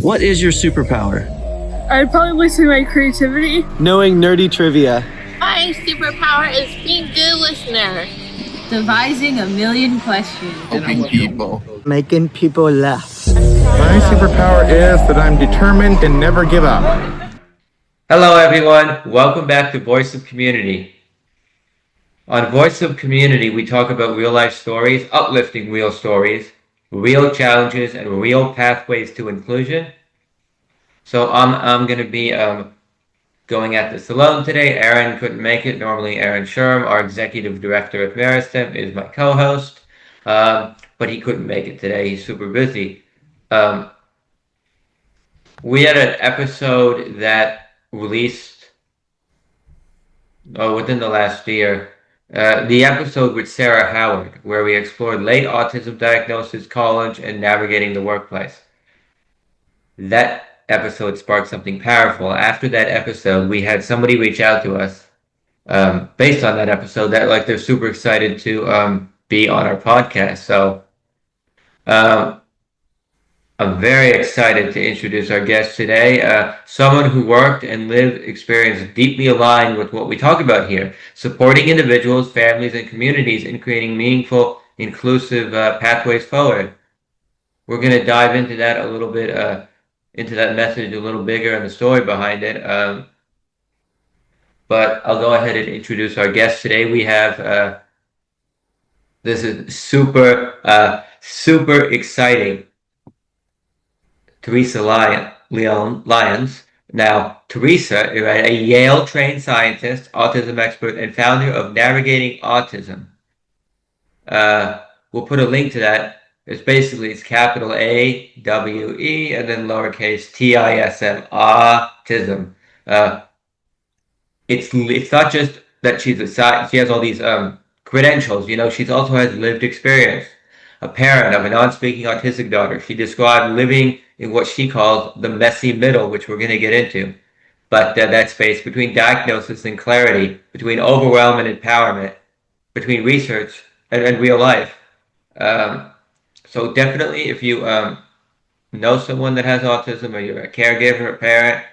What is your superpower? I'd probably say my creativity. Knowing nerdy trivia. My superpower is being a good listener. Devising a million questions. Helping people. Making people laugh. My superpower is that I'm determined and never give up. Hello everyone, welcome back to Voice of Community. On Voice of Community, we talk about real life stories, uplifting real stories, real challenges, and real pathways to inclusion. So I'm going to be going at this alone today. Aaron couldn't make it. Normally Aaron Sherm, our executive director at Meristem, is my co-host, but he couldn't make it today. He's super busy. We had an episode that released within the last year, the episode with Sarah Howard, where we explored late autism diagnosis, college, and navigating the workplace. That episode sparked something powerful. After that episode, we had somebody reach out to us based on that episode that they're super excited to be on our podcast. So I'm very excited to introduce our guest today, someone who worked and lived experience deeply aligned with what we talk about here, supporting individuals, families, and communities in creating meaningful, inclusive pathways forward. We're going to dive into that a little bit, into that message a little bigger and the story behind it. But I'll go ahead and introduce our guest today. We have, this is super exciting. Theresa Lyons. Now, Theresa is a Yale-trained scientist, autism expert, and founder of Navigating Autism. We'll put a link to that. It's capital A-W-E and then lowercase T-I-S-M, autism. It's not just that she has all these credentials. You know, she also has lived experience. A parent of a non-speaking autistic daughter, she described living in what she calls the messy middle, which we're going to get into. But that space between diagnosis and clarity, between overwhelm and empowerment, between research and real life. So definitely, if you know someone that has autism, or you're a caregiver, a parent,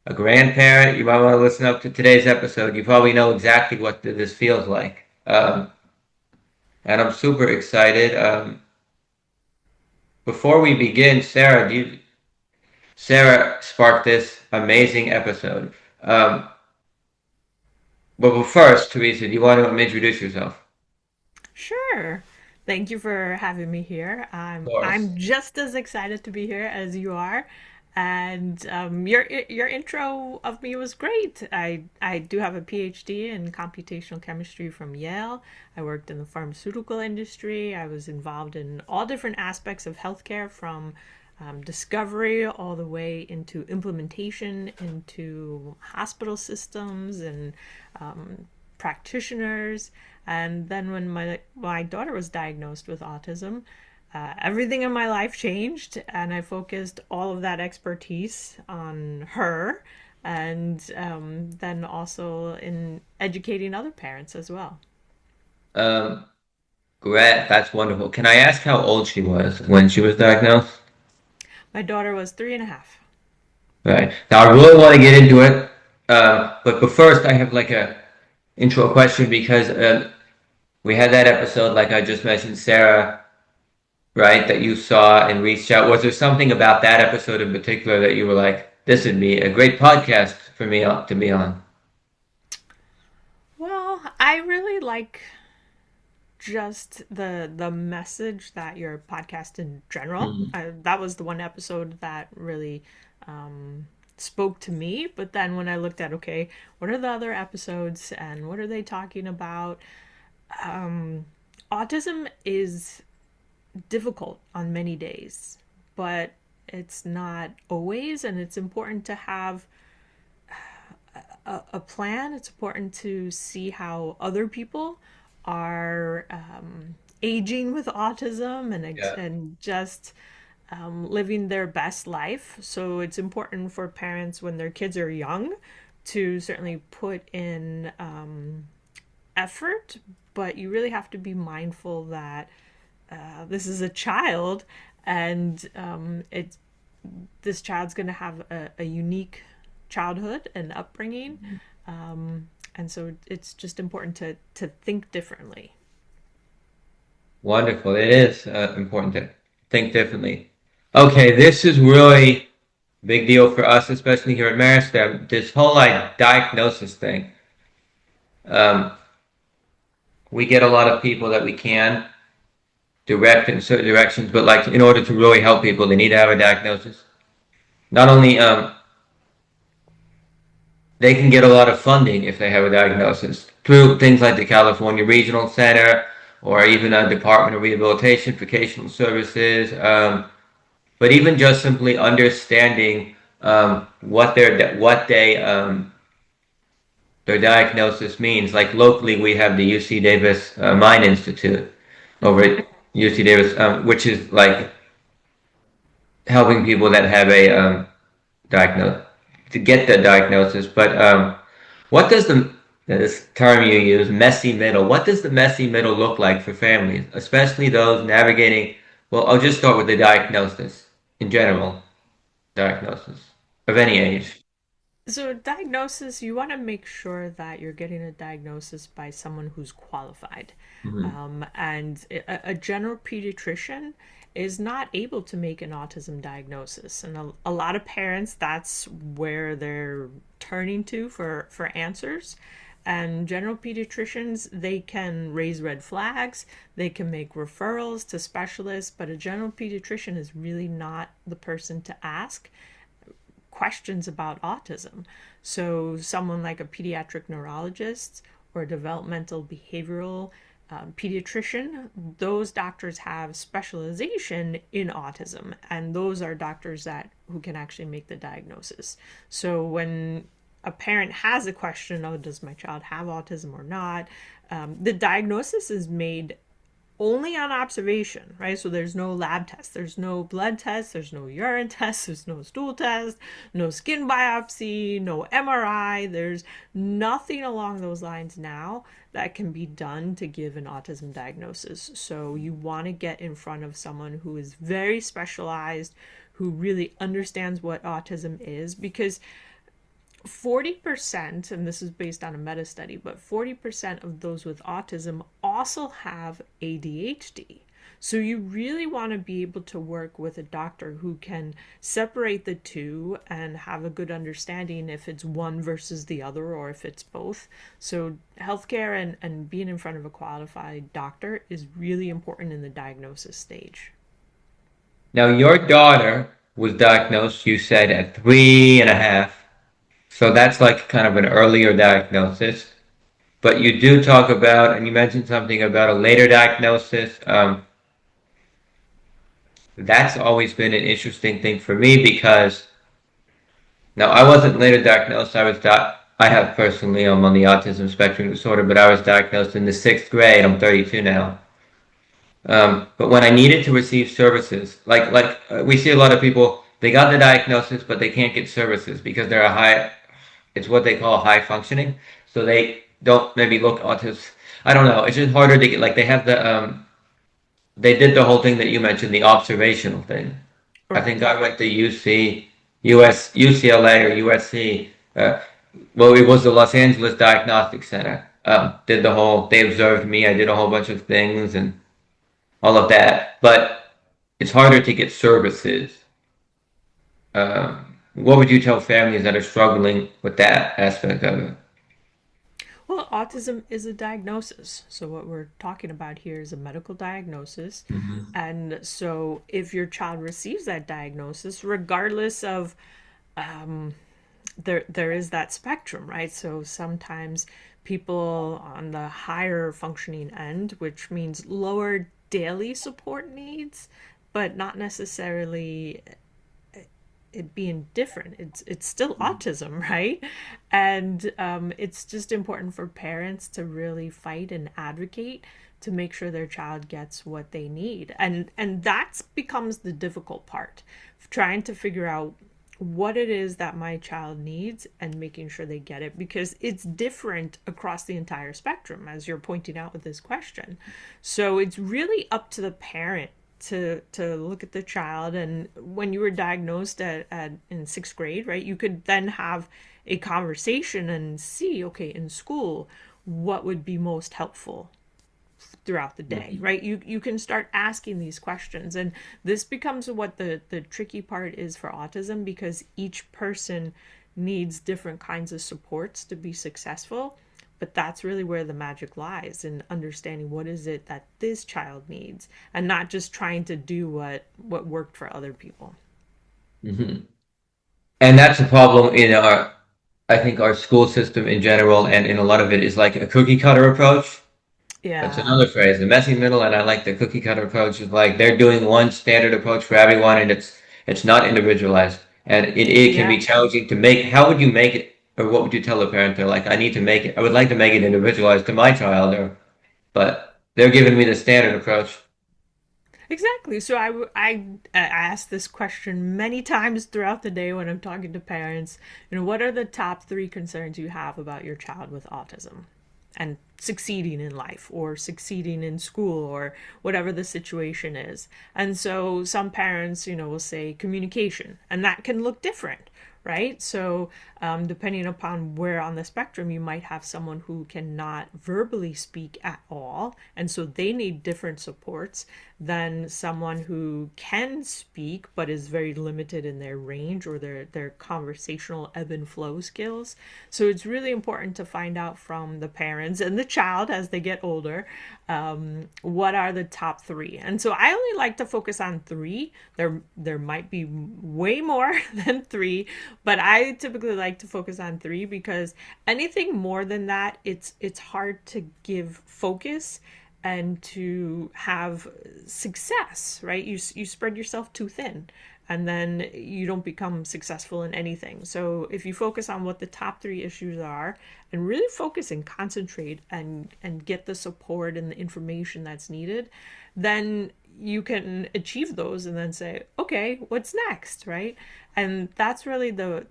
a grandparent, you might want to listen up to today's episode. You probably know exactly what this feels like. And I'm super excited. Before we begin, Sarah sparked this amazing episode. But first, Theresa, do you want to introduce yourself? Sure. Thank you for having me here. I'm just as excited to be here as you are. And your intro of me was great. I do have a PhD in computational chemistry from Yale. I worked in the pharmaceutical industry. I was involved in all different aspects of healthcare, from discovery all the way into implementation, into hospital systems and practitioners. And then when my daughter was diagnosed with autism, everything in my life changed, and I focused all of that expertise on her, and then also in educating other parents as well. Great, that's wonderful. Can I ask how old she was when she was diagnosed? My daughter was 3.5. Right. Now I really want to get into it, but first I have a intro question, because we had that episode, like I just mentioned, Sarah, right, that you saw and reached out. Was there something about that episode in particular that you were like, this would be a great podcast for me to be on? Well, I really like just the message that your podcast in general. That was the one episode that really spoke to me. But then when I looked at, okay, what are the other episodes and what are they talking about? Autism is difficult on many days, but it's not always, and it's important to have a plan. It's important to see how other people are aging with autism and just living their best life. So it's important for parents when their kids are young to certainly put in effort, but you really have to be mindful that this is a child, and it's this child's going to have a unique childhood and upbringing. And so it's just important to think differently. Wonderful. It is important to think differently. Okay, this is really a big deal for us, especially here at Meristem. This whole diagnosis thing. We get a lot of people that we can direct in certain directions, but like in order to really help people, they need to have a diagnosis. Not only they can get a lot of funding if they have a diagnosis through things like the California Regional Center or even a Department of Rehabilitation, Vocational Services, but even just simply understanding what their diagnosis means. Like locally, we have the UC Davis Mind Institute over at UC Davis, which is like helping people that have a diagnosis to get the diagnosis. But what does this term you use, messy middle, what does the messy middle look like for families, especially those navigating, well, I'll just start with the diagnosis in general, diagnosis of any age. So diagnosis, you want to make sure that you're getting a diagnosis by someone who's qualified. And a general pediatrician is not able to make an autism diagnosis. And a lot of parents, that's where they're turning to for answers. And general pediatricians, they can raise red flags, they can make referrals to specialists, but a general pediatrician is really not the person to ask questions about autism. So someone like a pediatric neurologist or a developmental behavioral pediatrician, those doctors have specialization in autism, and those are doctors who can actually make the diagnosis. So when a parent has a question, oh, does my child have autism or not, the diagnosis is made only on observation, right? So there's no lab test, there's no blood test, there's no urine test, there's no stool test, no skin biopsy, no MRI. There's nothing along those lines now that can be done to give an autism diagnosis. So you want to get in front of someone who is very specialized, who really understands what autism is, because 40%, and this is based on a meta study, but 40% of those with autism also have ADHD. So you really want to be able to work with a doctor who can separate the two and have a good understanding if it's one versus the other or if it's both. So healthcare and being in front of a qualified doctor is really important in the diagnosis stage. Now, your daughter was diagnosed, you said, at 3.5. So that's like kind of an earlier diagnosis. But you do talk about, and you mentioned something about a later diagnosis. That's always been an interesting thing for me because now I wasn't later diagnosed. I have personally, I'm on the autism spectrum disorder, but I was diagnosed in the 6th grade. I'm 32 now. But when I needed to receive services, we see a lot of people, they got the diagnosis, but they can't get services because they're it's what they call high functioning. So they don't maybe look autistic. I don't know. It's just harder to get, like they have they did the whole thing that you mentioned, the observational thing. Right. I think I went to UCLA or USC. Well, it was the Los Angeles Diagnostic Center. They observed me. I did a whole bunch of things and all of that. But it's harder to get services. What would you tell families that are struggling with that aspect of it? Well, autism is a diagnosis. So what we're talking about here is a medical diagnosis. And so if your child receives that diagnosis, regardless of, there is that spectrum, right? So sometimes people on the higher functioning end, which means lower daily support needs, but not necessarily it being different. It's still autism, right? And it's just important for parents to really fight and advocate to make sure their child gets what they need. And that becomes the difficult part, trying to figure out what it is that my child needs and making sure they get it, because it's different across the entire spectrum, as you're pointing out with this question. So it's really up to the parent to look at the child. And when you were diagnosed in sixth grade, right, you could then have a conversation and see, okay, in school, what would be most helpful throughout the day, right? You can start asking these questions, and this becomes what the tricky part is for autism, because each person needs different kinds of supports to be successful. But that's really where the magic lies, in understanding what is it that this child needs, and not just trying to do what worked for other people. Hmm. And that's a problem in I think our school system in general, and in a lot of it is like a cookie cutter approach. That's Yeah. another phrase, the messy middle, and I like the cookie cutter approach. Is like they're doing one standard approach for everyone, and it's not individualized, and it can Yeah. be challenging to make. How would you make it, or what would you tell a parent? They're like, I need to make it. I would like to make it individualized to my child, or but they're giving me the standard approach. Exactly. So I ask this question many times throughout the day when I'm talking to parents. What are the top three concerns you have about your child with autism and succeeding in life, or succeeding in school, or whatever the situation is? And so some parents, will say communication, and that can look different, right? So depending upon where on the spectrum, you might have someone who cannot verbally speak at all, and so they need different supports than someone who can speak but is very limited in their range, or their conversational ebb and flow skills. So it's really important to find out from the parents and the child as they get older, what are the top three. And so I only like to focus on three. There might be way more than three, but I typically like to focus on three, because anything more than that, it's hard to give focus and to have success, right? You spread yourself too thin, and then you don't become successful in anything. So if you focus on what the top three issues are, and really focus and concentrate and get the support and the information that's needed, then you can achieve those and then say, okay, what's next, right? And that's really the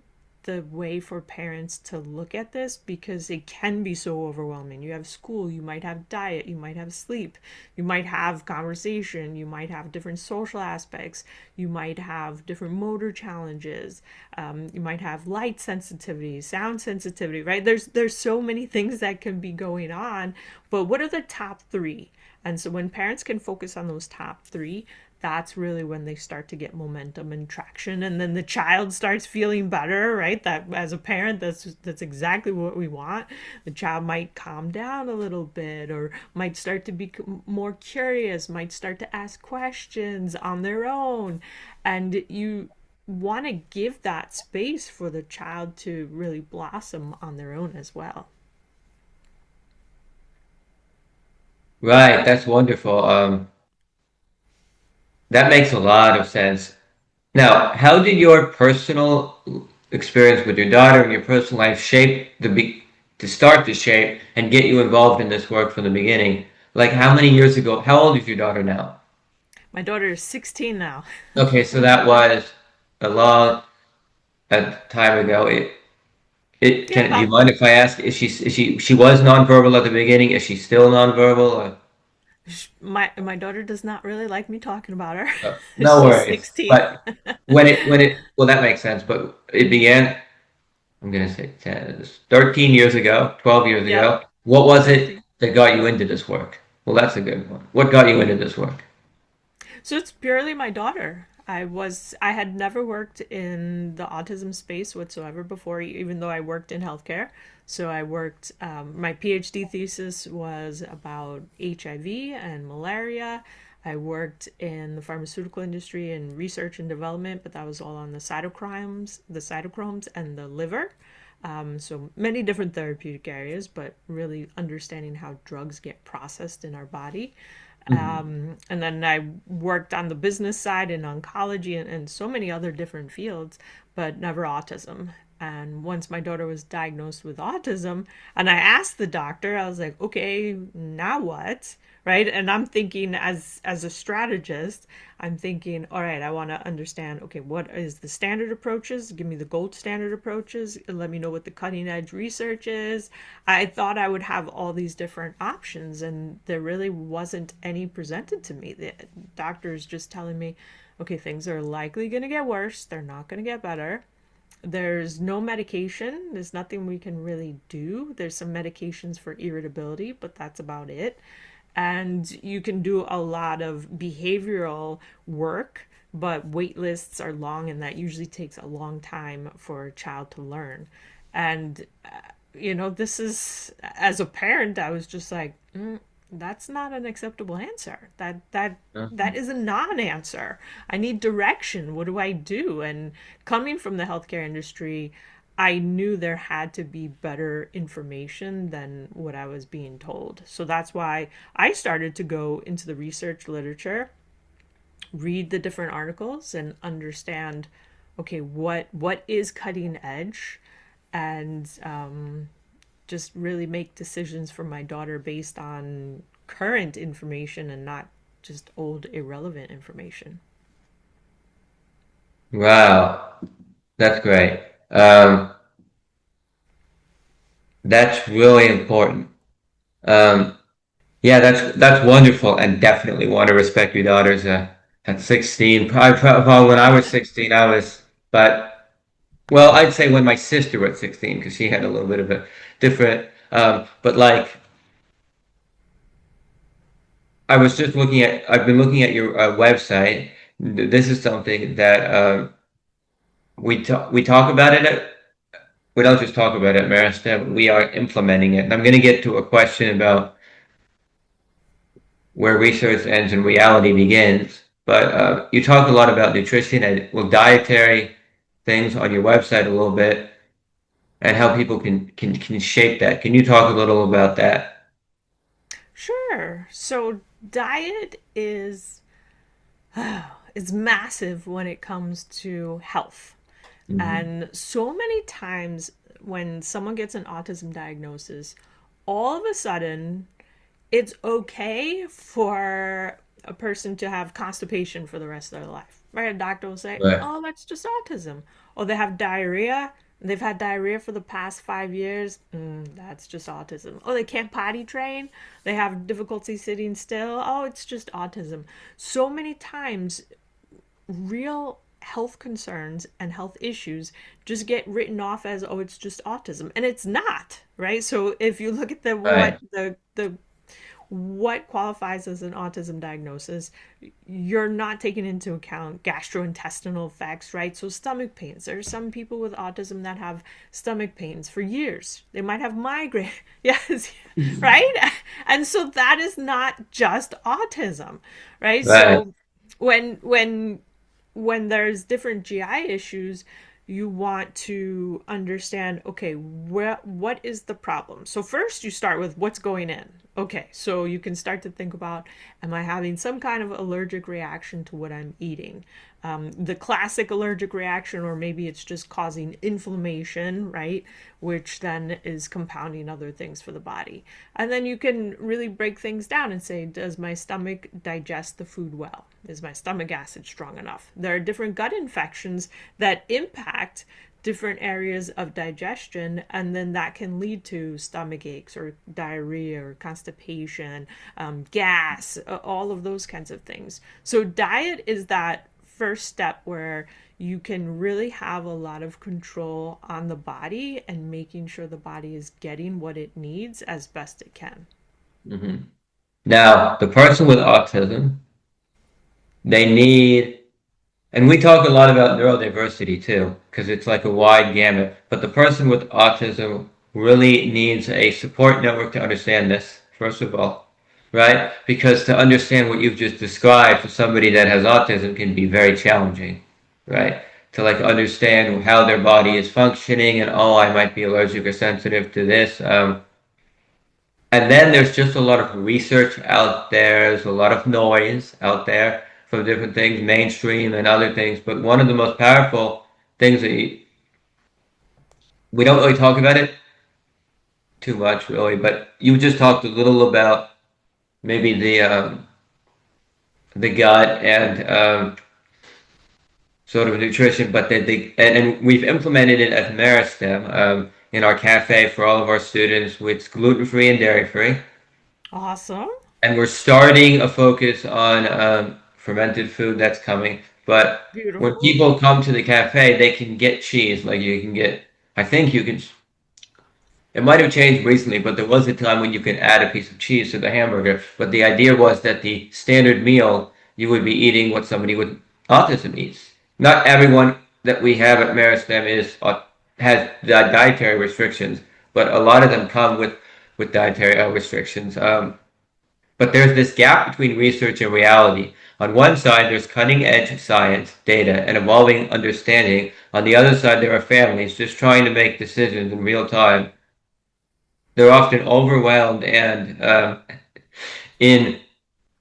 way for parents to look at this, because it can be so overwhelming. You have school, you might have diet, you might have sleep, you might have conversation, you might have different social aspects, you might have different motor challenges, you might have light sensitivity, sound sensitivity, right? There's so many things that can be going on, but what are the top three? And so when parents can focus on those top three, that's really when they start to get momentum and traction, and then the child starts feeling better, right? That, as a parent, that's exactly what we want. The child might calm down a little bit, or might start to be more curious, might start to ask questions on their own, and you want to give that space for the child to really blossom on their own as well. Right, that's wonderful. That makes a lot of sense. Now, how did your personal experience with your daughter and your personal life shape to start to shape and get you involved in this work from the beginning? Like, how many years ago? How old is your daughter now? My daughter is 16 now. Okay, so that was a long time ago. It Yeah, can. Do you mind if I ask? She was nonverbal at the beginning? Is she still nonverbal? Or? my daughter does not really like me talking about her. No She's worries. 16. But well, that makes sense. But it began. I'm gonna say 10, 13 years ago, 12 years Yep, ago. What was it 13. that got you into this work? Well, that's a good one. What got you into this work? So it's purely my daughter. I had never worked in the autism space whatsoever before, even though I worked in healthcare. So I worked, my PhD thesis was about HIV and malaria. I worked in the pharmaceutical industry and research and development, but that was all on the cytochromes and the liver. So many different therapeutic areas, but really understanding how drugs get processed in our body. Mhm. And then I worked on the business side in oncology and so many other different fields, but never autism. And once my daughter was diagnosed with autism, and I asked the doctor, I was like, okay, now what? Right? And I'm thinking as a strategist, I'm thinking, all right, I want to understand, okay, what is the standard approaches? Give me the gold standard approaches. Let me know what the cutting edge research is. I thought I would have all these different options, and there really wasn't any presented to me. The doctor's just telling me, okay, things are likely going to get worse. They're not going to get better. There's no medication. There's nothing we can really do. There's some medications for irritability, but that's about it. And you can do a lot of behavioral work, but wait lists are long, and that usually takes a long time for a child to learn. And, this is, as a parent, I was just like, that's not an acceptable answer. That is a non-answer. I need direction. What do I do? And coming from the healthcare industry, I knew there had to be better information than what I was being told. So that's why I started to go into the research literature, read the different articles, and understand, okay, what is cutting edge, and just really make decisions for my daughter based on current information and not just old irrelevant information. Wow, that's great. That's really important. Yeah, that's wonderful, and definitely want to respect your daughters. At 16, probably when I was 16, well, I'd say when my sister was 16, because she had a little bit of a different, but like, I've been looking at your website. This is something that we talk about it. We don't just talk about it at Meristem. We are implementing it. And I'm going to get to a question about where research ends and reality begins. But you talk a lot about nutrition and dietary things on your website a little bit, and how people can shape that. Can you talk a little about that? Sure. So diet is massive when it comes to health. And so many times when someone gets an autism diagnosis, all of a sudden it's okay for a person to have constipation for the rest of their life. Right? A doctor will say, Right. oh, that's just autism. Or they have diarrhea. They've had diarrhea for the past 5 years. That's just autism. Oh, they can't potty train. They have difficulty sitting still. Oh, it's just autism. So many times, real health concerns and health issues just get written off as, oh, it's just autism, and it's not, right? So if you look at Right. what qualifies as an autism diagnosis, you're not taking into account gastrointestinal effects, right? So stomach pains. There are some people with autism that have stomach pains for years. They might have migraine. Yes, right? And so that is not just autism, right? Right. So when there's different GI issues, you want to understand, okay, what is the problem? So first you start with what's going in. Okay, so you can start to think about, am I having some kind of allergic reaction to what I'm eating? The classic allergic reaction, or maybe it's just causing inflammation, right? Which then is compounding other things for the body. And then you can really break things down and say, does my stomach digest the food well? Is my stomach acid strong enough? There are different gut infections that impact different areas of digestion, and then that can lead to stomach aches or diarrhea or constipation, gas, all of those kinds of things. So diet is that first step where you can really have a lot of control on the body and making sure the body is getting what it needs as best it can. Now, the person with autism, they need, and we talk a lot about neurodiversity too, because it's like a wide gamut, but the person with autism really needs a support network to understand this, first of all, right? Because to understand what you've just described for somebody that has autism can be very challenging, right? To like understand how their body is functioning and, oh, I might be allergic or sensitive to this. And then there's just a lot of research out there. There's a lot of noise out there from different things, mainstream and other things. But one of the most powerful things that we don't really talk about it too much, really. But you just talked a little about maybe the gut and sort of nutrition, but and we've implemented it at Meristem in our cafe for all of our students, with gluten-free and dairy-free. Awesome. And we're starting a focus on fermented food that's coming. But when Beautiful. people come to the cafe, they can get cheese. Like you can get, I think you can. It might have changed recently, but there was a time when you could add a piece of cheese to the hamburger. But the idea was that the standard meal, you would be eating what somebody with autism eats. Not everyone that we have at Meristem has dietary restrictions, but a lot of them come with dietary restrictions. But there's this gap between research and reality. On one side, there's cutting edge science, data, and evolving understanding. On the other side, there are families just trying to make decisions in real time. They're often overwhelmed, and in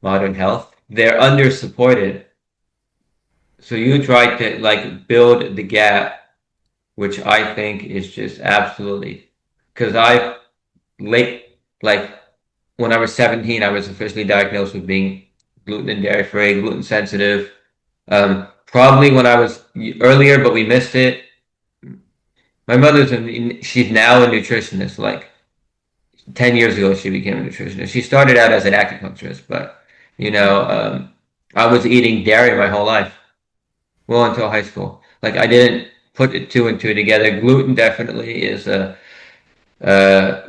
modern health, they're under-supported. So you try to like build the gap, which I think is just absolutely, because like when I was 17, I was officially diagnosed with being gluten and dairy free, gluten sensitive. Probably when I was earlier, but we missed it. My she's now a nutritionist. Like 10 years ago, she became a nutritionist. She started out as an acupuncturist, but I was eating dairy my whole life. Well, until high school. Like I didn't put it two and two together. Gluten definitely is a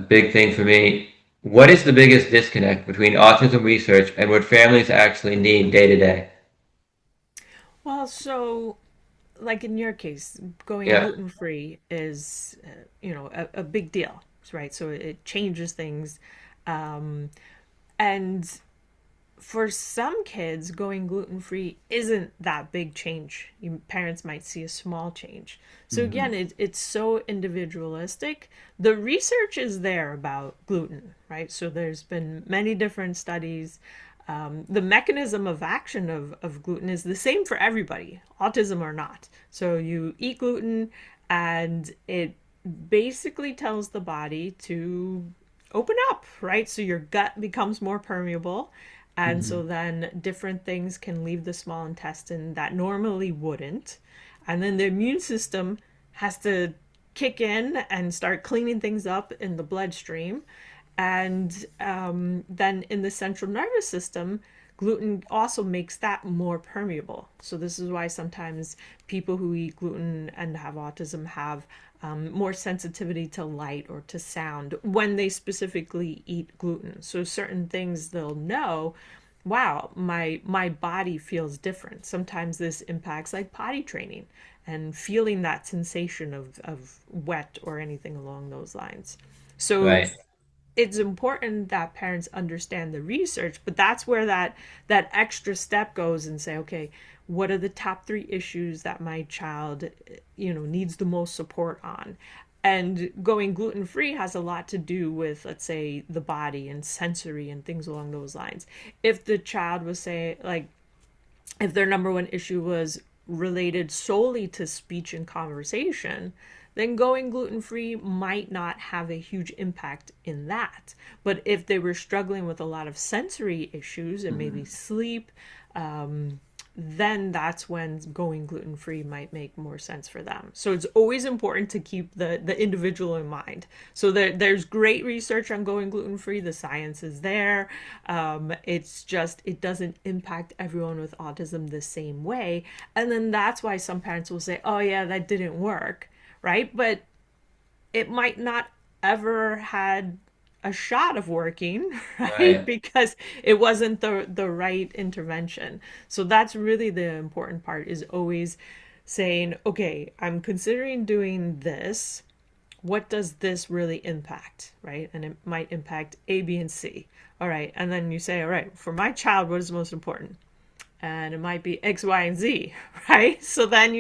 big thing for me. What is the biggest disconnect between autism research and what families actually need day to day? Well, so like in your case, going Yeah. gluten free is, a big deal, right? So it changes things. Um, and for some kids, going gluten free isn't that big change. Parents might see a small change. So Mm-hmm. again, it's so individualistic. The research is there about gluten, right? So there's been many different studies. The mechanism of action of gluten is the same for everybody, autism or not. So you eat gluten and it basically tells the body to open up, right? So your gut becomes more permeable. And Mm-hmm. so then different things can leave the small intestine that normally wouldn't. And then the immune system has to kick in and start cleaning things up in the bloodstream. And then in the central nervous system, gluten also makes that more permeable. So this is why sometimes people who eat gluten and have autism have more sensitivity to light or to sound when they specifically eat gluten. So certain things they'll know, wow, my body feels different. Sometimes this impacts like potty training and feeling that sensation of wet or anything along those lines. So Right. it's important that parents understand the research, but that's where that extra step goes and say, okay, what are the top 3 issues that my child needs the most support on? And going gluten free has a lot to do with, let's say, the body and sensory and things along those lines. If the child was, say, like, if their number one issue was related solely to speech and conversation, then going gluten free might not have a huge impact in that. But if they were struggling with a lot of sensory issues and maybe sleep, then that's when going gluten free might make more sense for them. So it's always important to keep the individual in mind. So there's great research on going gluten free. The science is there. It's just it doesn't impact everyone with autism the same way. And then that's why some parents will say, "Oh yeah, that didn't work," right? But it might not ever had a shot of working, right? Right. Because it wasn't the right intervention. So that's really the important part, is always saying, okay, I'm considering doing this. What does this really impact, right? And it might impact A, B, and C. All right. And then you say, all right, for my child, what is most important? And it might be X, Y, and Z, right? So then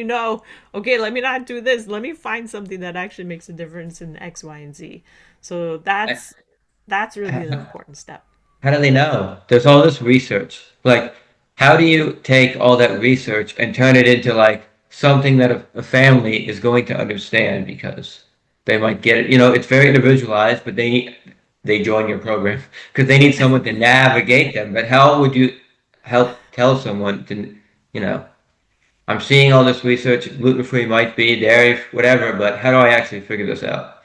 okay, let me not do this. Let me find something that actually makes a difference in X, Y, and Z. So that's really the important step. How do they know? There's all this research. Like, how do you take all that research and turn it into like something that a family is going to understand? Because they might get it. It's very individualized, but they join your program because they need someone to navigate them. But how would you help tell someone to, you know, I'm seeing all this research, gluten-free might be, dairy, whatever, but how do I actually figure this out?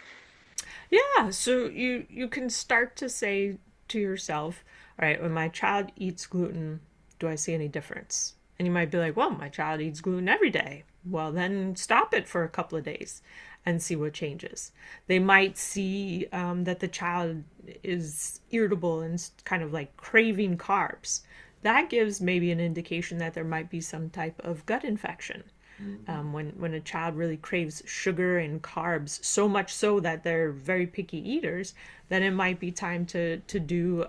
Yeah, so you can start to say to yourself, all right, when my child eats gluten, do I see any difference? And you might be like, well, my child eats gluten every day. Well, then stop it for a couple of days and see what changes. They might see that the child is irritable and kind of like craving carbs. That gives maybe an indication that there might be some type of gut infection. When a child really craves sugar and carbs so much so that they're very picky eaters, then it might be time to do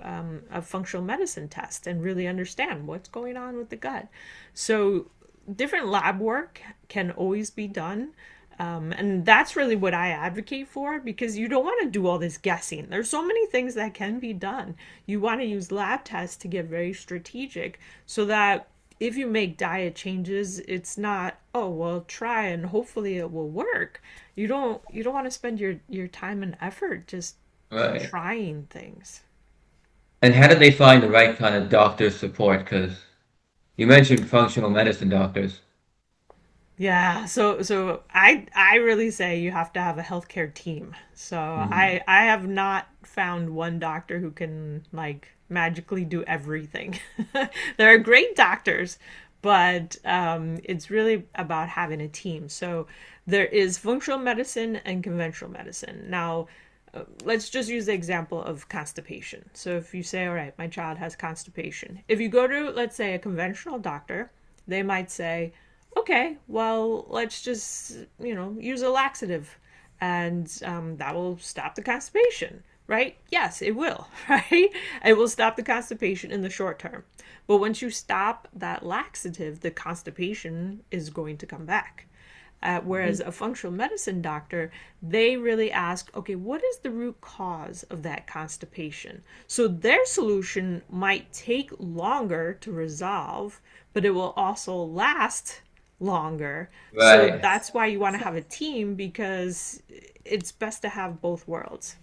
a functional medicine test and really understand what's going on with the gut. So different lab work can always be done. And that's really what I advocate for, because you don't want to do all this guessing. There's so many things that can be done. You want to use lab tests to get very strategic so that if you make diet changes, it's not, oh, well, try and hopefully it will work. You don't want to spend your time and effort just Right. trying things. And how did they find the right kind of doctor support? Because you mentioned functional medicine doctors. Yeah, so I really say you have to have a healthcare team. So Mhm. I have not found one doctor who can like magically do everything. There are great doctors, but it's really about having a team. So there is functional medicine and conventional medicine. Now, let's just use the example of constipation. So if you say, all right, my child has constipation. If you go to, let's say, a conventional doctor, they might say, okay, well, let's just, use a laxative and that will stop the constipation, right? Yes, it will, right? It will stop the constipation in the short term. But once you stop that laxative, the constipation is going to come back. Whereas a functional medicine doctor, they really ask, okay, what is the root cause of that constipation? So their solution might take longer to resolve, but it will also last longer. So Right. that's why you want to have a team, because it's best to have both worlds.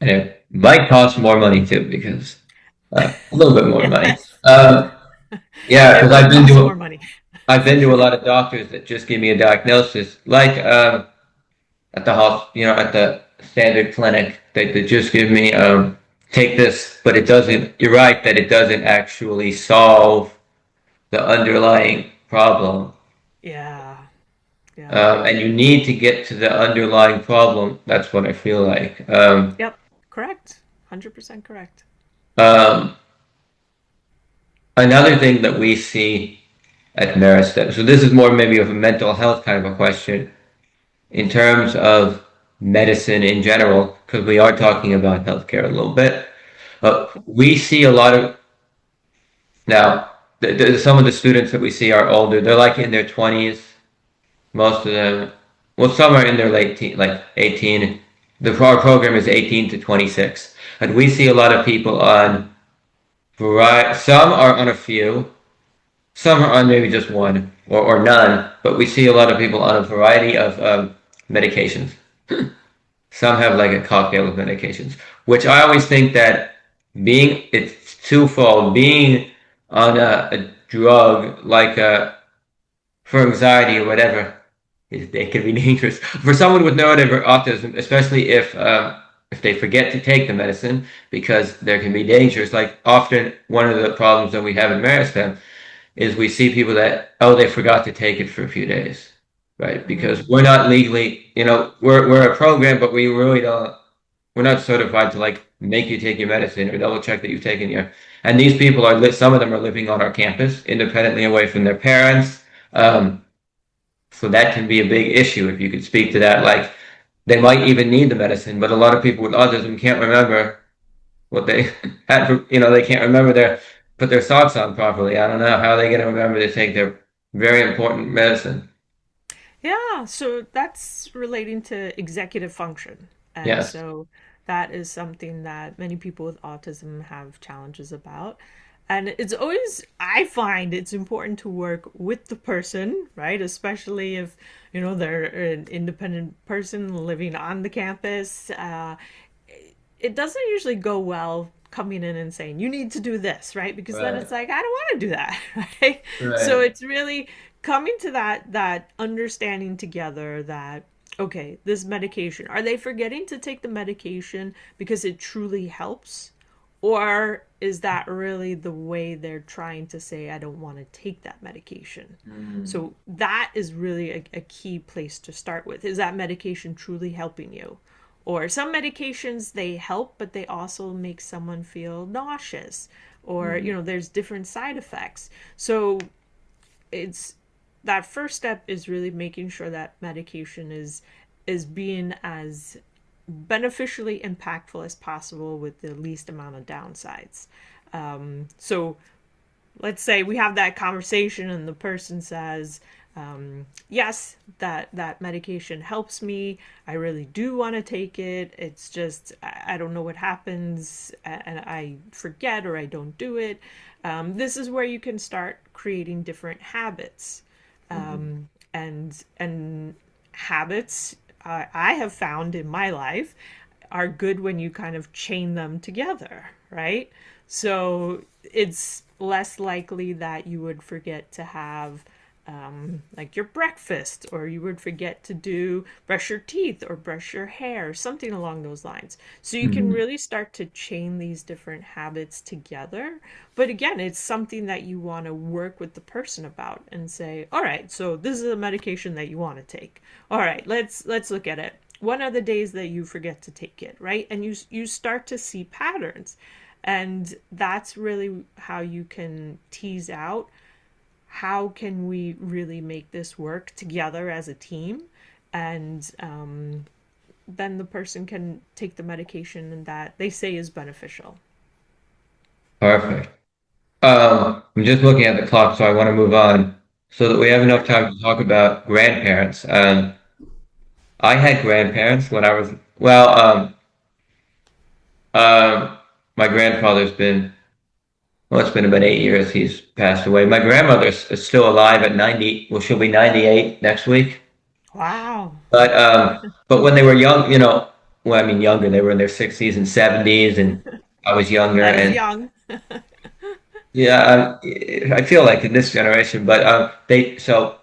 And it might cost more money too, because a little bit more money. Yes, Yeah, it because will cost more money. I've been to a lot of doctors that just give me a diagnosis, like at the at the standard clinic, they just give me take this, but it doesn't. You're right that it doesn't actually solve the underlying problem, Yeah, yeah. and you need to get to the underlying problem. That's what I feel like. Yep, correct. 100% correct. Um, Another thing that we see at Meristem, so this is more maybe of a mental health kind of a question in terms of medicine in general, because we are talking about healthcare a little bit. We see a lot of now. Some of the students that we see are older. They're like in their 20s. Most of them, well, some are in their late teen, like 18. Our program is 18 to 26, and we see a lot of people on variety. Some are on a few. Some are on maybe just one or none, but we see a lot of people on a variety of medications. Some have like a cocktail of medications, which I always think that it's twofold. Being on a drug like for anxiety or whatever, it can be dangerous. For someone with neurodivergent autism, especially if they forget to take the medicine, because there can be dangers. Like often one of the problems that we have in Meristem is we see people that, oh, they forgot to take it for a few days, right? Because we're not legally, we're a program, but we really don't, we're not certified to like make you take your medicine or double check that you've taken and these people some of them are living on our campus independently away from their parents. So that can be a big issue if you could speak to that. Like they might even need the medicine, but a lot of people with autism can't remember what they had for, they can't remember put their socks on properly. I don't know how they're going to remember to take their very important medicine. Yeah, so that's relating to executive function. And Yes. so that is something that many people with autism have challenges about. And it's always, I find it's important to work with the person, right? Especially if, they're an independent person living on the campus. It doesn't usually go well coming in and saying, you need to do this, right? Because then Right. it's like, I don't want to do that, right? So Right. it's really coming to that understanding together that, okay, this medication, are they forgetting to take the medication because it truly helps? Or is that really the way they're trying to say, I don't want to take that medication? Mm. So that is really a key place to start with. Is that medication truly helping you? Or some medications, they help, but they also make someone feel nauseous. Or, Mm. there's different side effects. So it's that first step is really making sure that medication is being as beneficially impactful as possible with the least amount of downsides. So let's say we have that conversation and the person says, yes, that medication helps me. I really do want to take it. It's just I don't know what happens and I forget or I don't do it. This is where you can start creating different habits, Mhm. and habits I have found in my life are good when you kind of chain them together, right? So it's less likely that you would forget to have like your breakfast, or you would forget to brush your teeth or brush your hair, something along those lines. So you can Mhm. really start to chain these different habits together. But again, it's something that you want to work with the person about and say, all right, so this is a medication that you want to take. All right, let's look at it. When are the days that you forget to take it, right? And you start to see patterns. And that's really how you can tease out how can we really make this work together as a team, and then the person can take the medication that they say is beneficial. Perfect. I'm just looking at the clock, so I want to move on so that we have enough time to talk about grandparents. I had grandparents when I was, well, um, my grandfather's been, well, it's been about 8 years. He's passed away. My grandmother's still alive at 90. Well, she'll be 98 next week. Wow. But when they were young, well, I mean, younger, they were in their 60s and 70s, and I was younger. That is And young. yeah, I feel like in this generation, but so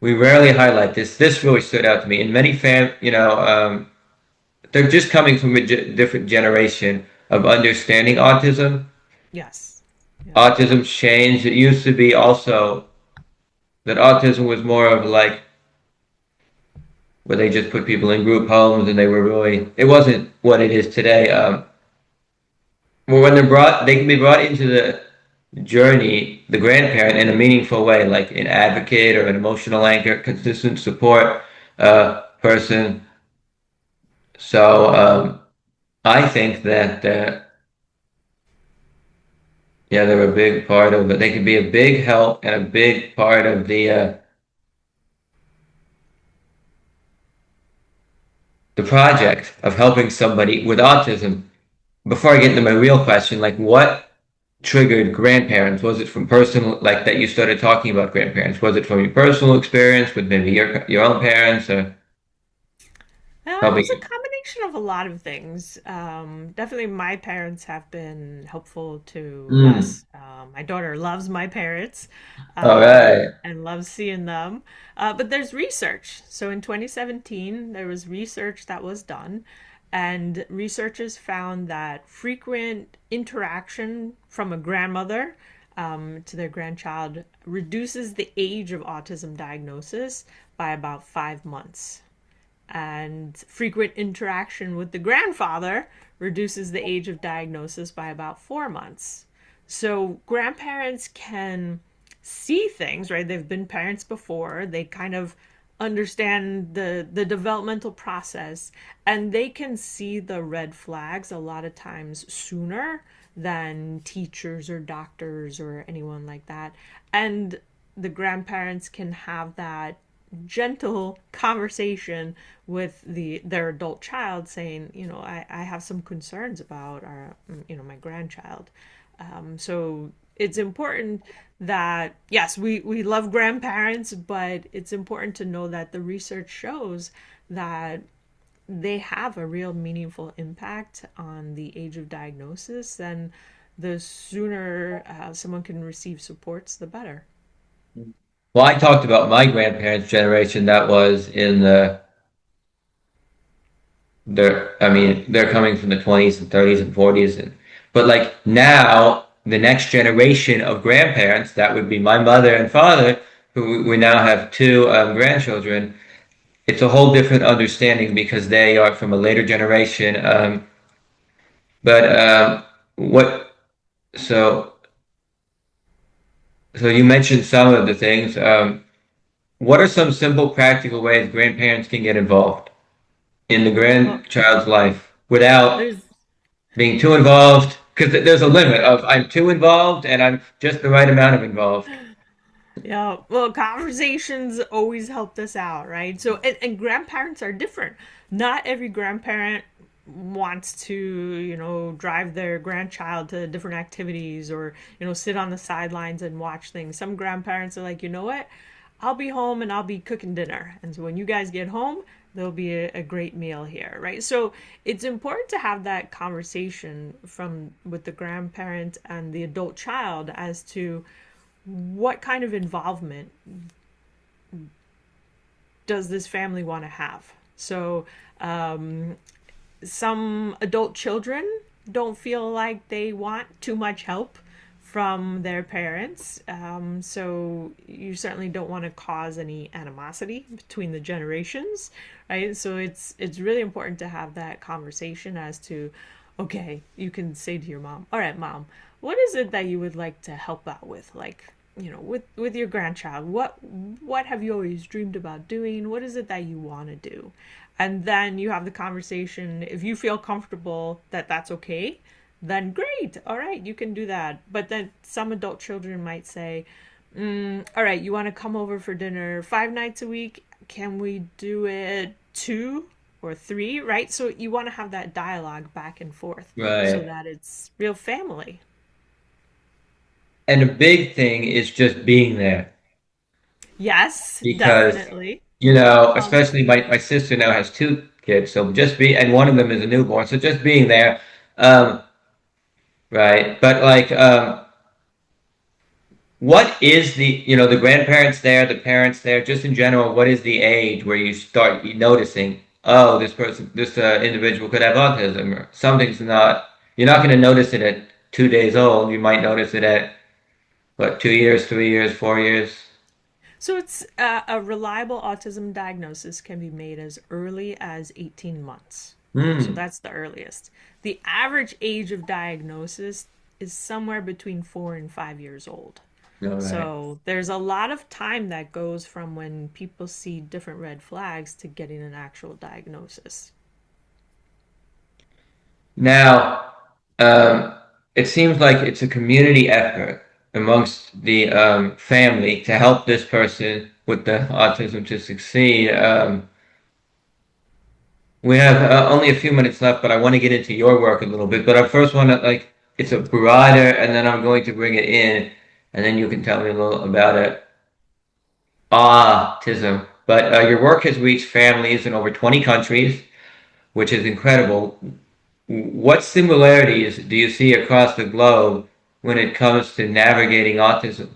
we rarely highlight this. This really stood out to me. In many they're just coming from a different generation of understanding autism. Yes. Yeah. Autism's changed. It used to be also that autism was more of like where they just put people in group homes and it wasn't what it is today. Well, when they can be brought into the journey, the grandparent, in a meaningful way, like an advocate or an emotional anchor, consistent support person. So I think that yeah, they're a big part of it. They can be a big help and a big part of the project of helping somebody with autism. Before I get into my real question, like what triggered grandparents? Was it from personal, like that you started talking about grandparents? Was it from your personal experience with maybe your own parents, or It helping was a you? combination of a lot of things. Definitely, my parents have been helpful to Mm. us. My daughter loves my parents, All right. and loves seeing them. But there's research. So in 2017, there was research that was done, and researchers found that frequent interaction from a grandmother to their grandchild reduces the age of autism diagnosis by about 5 months, and frequent interaction with the grandfather reduces the age of diagnosis by about 4 months. So grandparents can see things, right? They've been parents before. They kind of understand the developmental process, and they can see the red flags a lot of times sooner than teachers or doctors or anyone like that. And the grandparents can have that gentle conversation with their adult child, saying, I have some concerns about my grandchild. So it's important that, yes, we love grandparents, but it's important to know that the research shows that they have a real meaningful impact on the age of diagnosis. And the sooner someone can receive supports, the better. Well, I talked about my grandparents' generation that was in I mean, they're coming from the 20s and 30s and 40s. But like now, the next generation of grandparents, that would be my mother and father, who we now have two grandchildren. It's a whole different understanding because they are from a later generation. But what, so, so you mentioned some of the things. What are some simple, practical ways grandparents can get involved in the Well, grandchild's life without there's being too involved? Because there's a limit of I'm too involved and I'm just the right amount of involved. Yeah, well, conversations always helped us out, right? So, and grandparents are different. Not every grandparent wants to, drive their grandchild to different activities or, sit on the sidelines and watch things. Some grandparents are like, you know what? I'll be home and I'll be cooking dinner. And so when you guys get home, there'll be a great meal here, right? So it's important to have that conversation with the grandparent and the adult child as to what kind of involvement does this family want to have? So, some adult children don't feel like they want too much help from their parents. So you certainly don't want to cause any animosity between the generations, right? So it's really important to have that conversation as to, okay, you can say to your mom, all right, mom, what is it that you would like to help out with? Like, with your grandchild, what have you always dreamed about doing? What is it that you want to do? And then you have the conversation. If you feel comfortable that that's okay, then great. All right, you can do that. But then some adult children might say, all right, you want to come over for dinner 5 nights a week? Can we do it 2 or 3? Right? So you want to have that dialogue back and forth so Right. that it's real family. And the big thing is just being there Yes, because, definitely. Um, especially my sister now has two kids, so and one of them is a newborn, so just being there, um, right? But like, what is the grandparents there, the parents there, just in general, what is the age where you start noticing, oh, this individual could have autism or something's not, you're not going to notice it at 2 days old. You might notice it at, what, 2 years, 3 years, 4 years? So it's a reliable autism diagnosis can be made as early as 18 months. So Hmm. that's the earliest. The average age of diagnosis is somewhere between 4 and 5 years old. All right. So there's a lot of time that goes from when people see different red flags to getting an actual diagnosis. Now, um, it seems like it's a community effort amongst the family to help this person with the autism to succeed. We have only a few minutes left, but I want to get into your work a little bit. But I first want to, like, it's a broader, and then I'm going to bring it in, and then you can tell me a little about it. Autism. But your work has reached families in over 20 countries, which is incredible. What similarities do you see across the globe when it comes to navigating autism?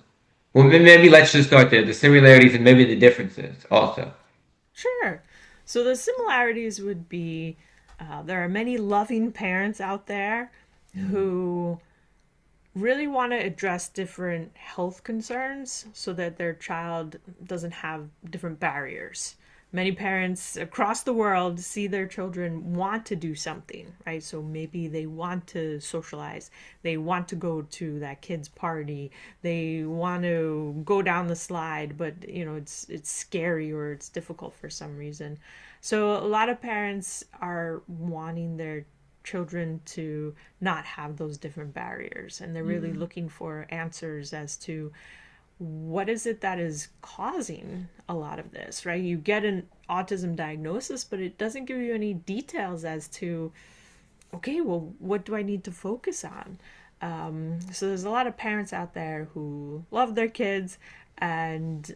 Well, maybe let's just start there. The similarities and maybe the differences also. Sure. So the similarities would be there are many loving parents out there who really want to address different health concerns so that their child doesn't have different barriers. Many parents across the world see their children want to do something, right? So maybe they want to socialize, they want to go to that kid's party, they want to go down the slide, but it's scary or it's difficult for some reason. So a lot of parents are wanting their children to not have those different barriers, and they're really looking for answers as to what is it that is causing a lot of this, right? You get an autism diagnosis, but it doesn't give you any details as to, okay, well, what do I need to focus on? So there's a lot of parents out there who love their kids and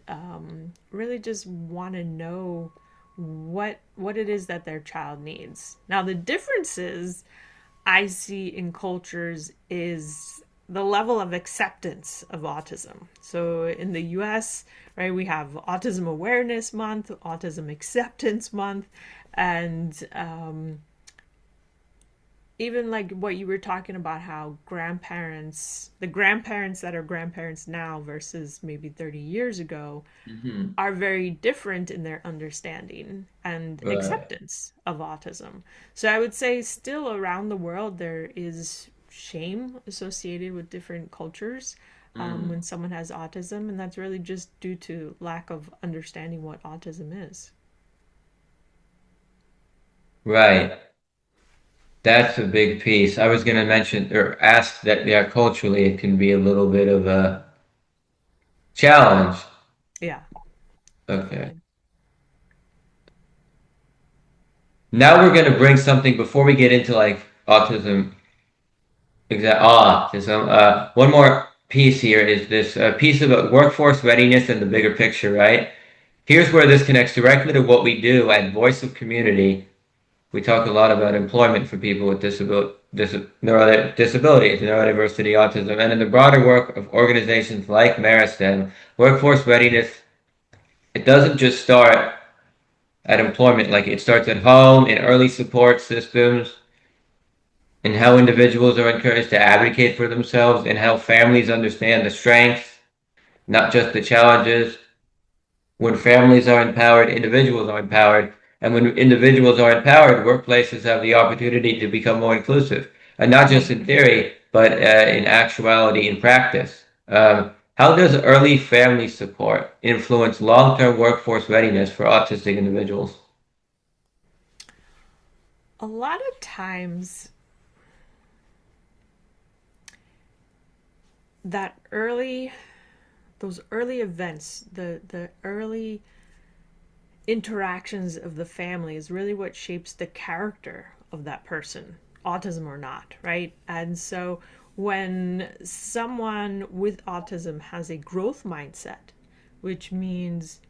really just want to know what it is that their child needs. Now, the differences I see in cultures is the level of acceptance of autism. So in the US, right, we have Autism Awareness Month, Autism Acceptance Month, and even like what you were talking about, how the grandparents that are grandparents now versus maybe 30 years ago are very different in their understanding and acceptance of autism. So I would say still around the world, there is shame associated with different cultures when someone has autism. And that's really just due to lack of understanding what autism is. Right. That's a big piece. I was going to mention or ask that, yeah, culturally it can be a little bit of a challenge. Yeah. Okay. Definitely. Now we're going to bring something before we get into like autism, autism. One more piece here is this piece about workforce readiness and the bigger picture, right? Here's where this connects directly to what we do at Voice of Community. We talk a lot about employment for people with disabilities, neurodiversity, autism, and in the broader work of organizations like Meristem, workforce readiness, it doesn't just start at employment, like it starts at home, in early support systems, in how individuals are encouraged to advocate for themselves, and how families understand the strengths, not just the challenges. When families are empowered, individuals are empowered. And when individuals are empowered, workplaces have the opportunity to become more inclusive. And not just in theory, but in actuality, in practice. How does early family support influence long-term workforce readiness for autistic individuals? A lot of times, those early events, the early interactions of the family is really what shapes the character of that person, autism or not, right? And so when someone with autism has a growth mindset, which means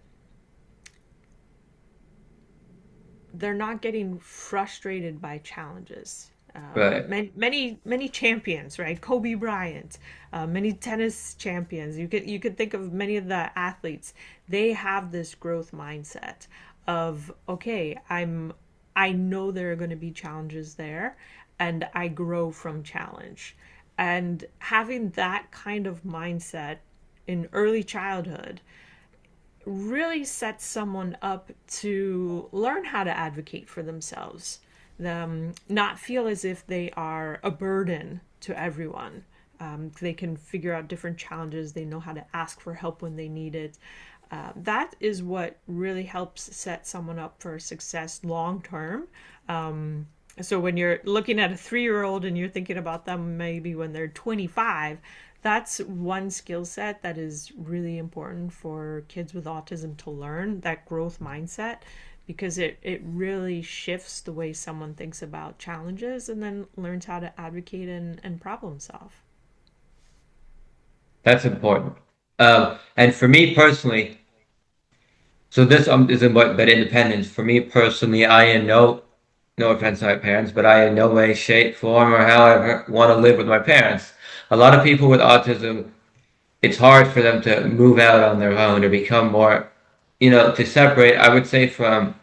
they're not getting frustrated by challenges. Right. Many champions, right? Kobe Bryant, many tennis champions. You could think of many of the athletes. They have this growth mindset of, okay, I know there are going to be challenges there, and I grow from challenge. And having that kind of mindset in early childhood really sets someone up to learn how to advocate for themselves, not feel as if they are a burden to everyone. They can figure out different challenges. They know how to ask for help when they need it. That is what really helps set someone up for success long term. So when you're looking at a 3-year-old and you're thinking about them maybe when they're 25, that's one skill set that is really important for kids with autism to learn, that growth mindset, because it really shifts the way someone thinks about challenges and then learns how to advocate and problem solve. That's important. And for me personally, so this isn't what, but independence. For me personally, I in no offense to my parents, but I in no way, shape, form, or however want to live with my parents. A lot of people with autism, it's hard for them to move out on their own or become more, to separate, I would say, from,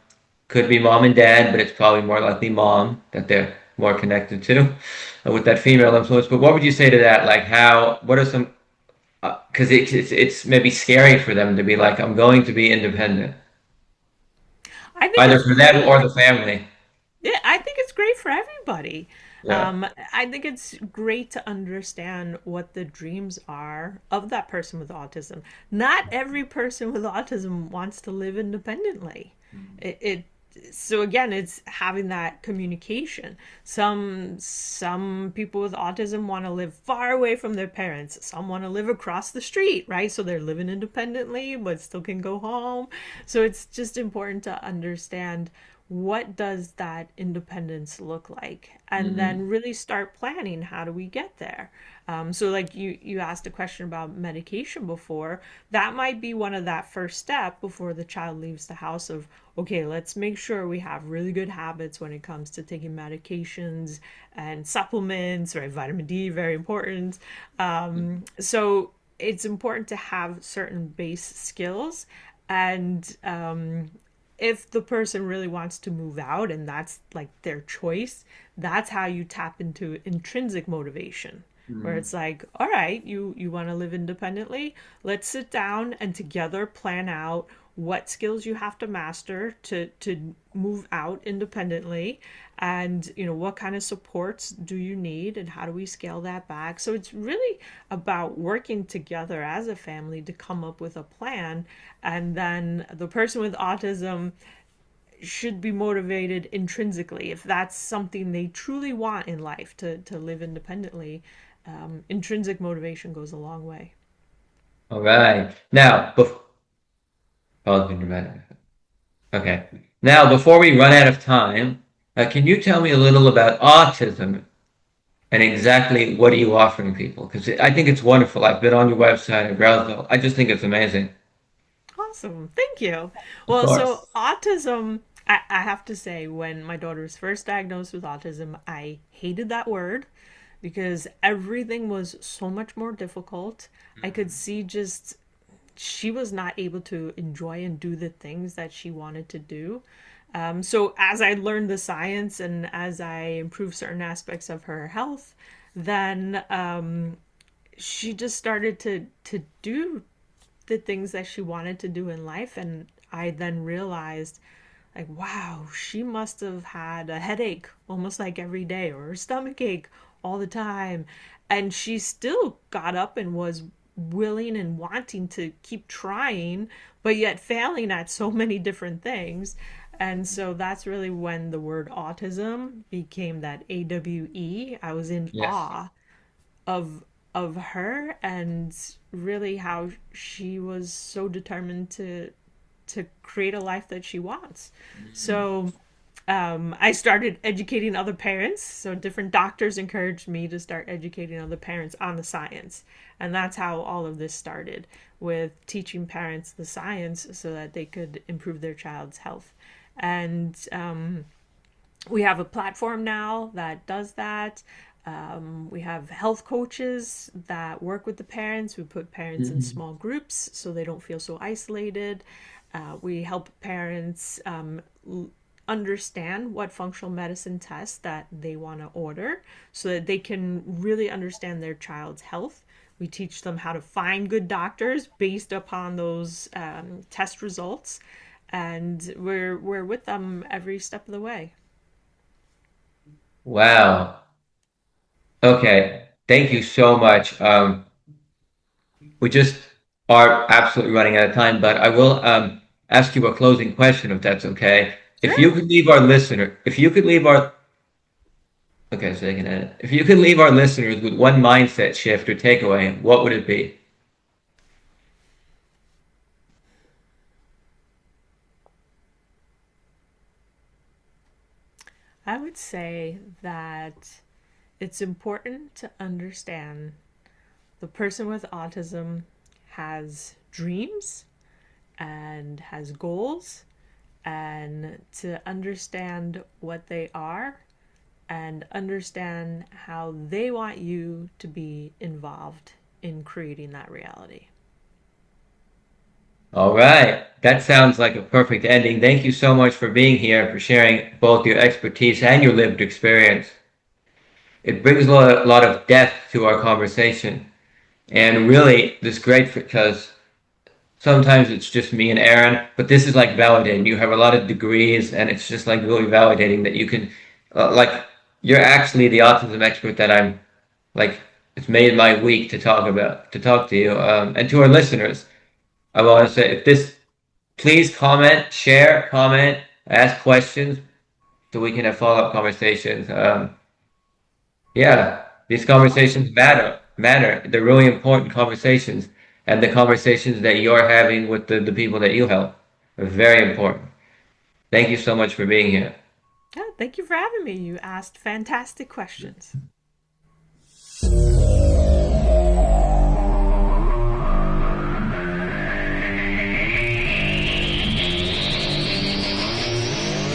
could be mom and dad, but it's probably more likely mom that they're more connected to with that female influence. But what would you say to that? Like what are some, because it's maybe scary for them to be like, I'm going to be independent, I think either it's for them great. or the family. Yeah, I think it's great for everybody. Yeah. I think it's great to understand what the dreams are of that person with autism. Not every person with autism wants to live independently. It so again, it's having that communication. Some people with autism want to live far away from their parents. Some want to live across the street, right? So they're living independently but still can go home. So it's just important to understand what does that independence look like, and then really start planning, how do we get there. So like you asked a question about medication before, that might be one of that first step before the child leaves the house of, okay, let's make sure we have really good habits when it comes to taking medications and supplements, right? Vitamin D, very important. So it's important to have certain base skills, and if the person really wants to move out and that's like their choice, that's how you tap into intrinsic motivation, where it's like, all right, you want to live independently, let's sit down and together plan out what skills you have to master to move out independently, and what kind of supports do you need and how do we scale that back. So it's really about working together as a family to come up with a plan, and then the person with autism should be motivated intrinsically if that's something they truly want in life, to live independently. Intrinsic motivation goes a long way. All right. Now, pause being dramatic. Okay. Now, before we run out of time, can you tell me a little about autism and exactly what are you offering people? Because I think it's wonderful. I've been on your website, I've browsed it. I just think it's amazing. Awesome. Thank you. Of Well, course. so autism, I have to say, when my daughter was first diagnosed with autism, I hated that word because everything was so much more difficult. I could see just she was not able to enjoy and do the things that she wanted to do. So as I learned the science and as I improved certain aspects of her health, then she just started to do the things that she wanted to do in life. And I then realized, like, wow, she must have had a headache almost like every day, or a stomach ache all the time. And she still got up and was willing and wanting to keep trying, but yet failing at so many different things. And so that's really when the word autism became that AWE. I was in Yes. awe of her, and really how she was so determined to create a life that she wants. So I started educating other parents. So different doctors encouraged me to start educating other parents on the science. And that's how all of this started, with teaching parents the science so that they could improve their child's health. And we have a platform now that does that. We have health coaches that work with the parents. We put parents in small groups so they don't feel so isolated. We help parents understand what functional medicine tests that they want to order so that they can really understand their child's health. We teach them how to find good doctors based upon those test results, and we're with them every step of the way. Wow. Okay. Thank you so much. We just are absolutely running out of time, but I will ask you a closing question if that's okay. If you Sure. could leave our listener, if you could leave our, okay, so they can edit. If you could leave our listeners with one mindset shift or takeaway, what would it be? I would say that it's important to understand the person with autism has dreams and has goals, and to understand what they are and understand how they want you to be involved in creating that reality. All right. That sounds like a perfect ending. Thank you so much for being here and for sharing both your expertise and your lived experience. It brings a lot of depth to our conversation. And really, this is great because sometimes it's just me and Aaron, but this is like validating. You have a lot of degrees, and it's just like really validating that you can, like, you're actually the autism expert that I'm, like, it's made my week to talk to you. And to our listeners, I want to say, if this, please comment, share, comment, Ask questions so we can have follow-up conversations. Yeah, these conversations matter. They're really important conversations, and the conversations that you're having with the people that you help are very important. Thank you so much for being here. Yeah, thank you for having me. You asked fantastic questions.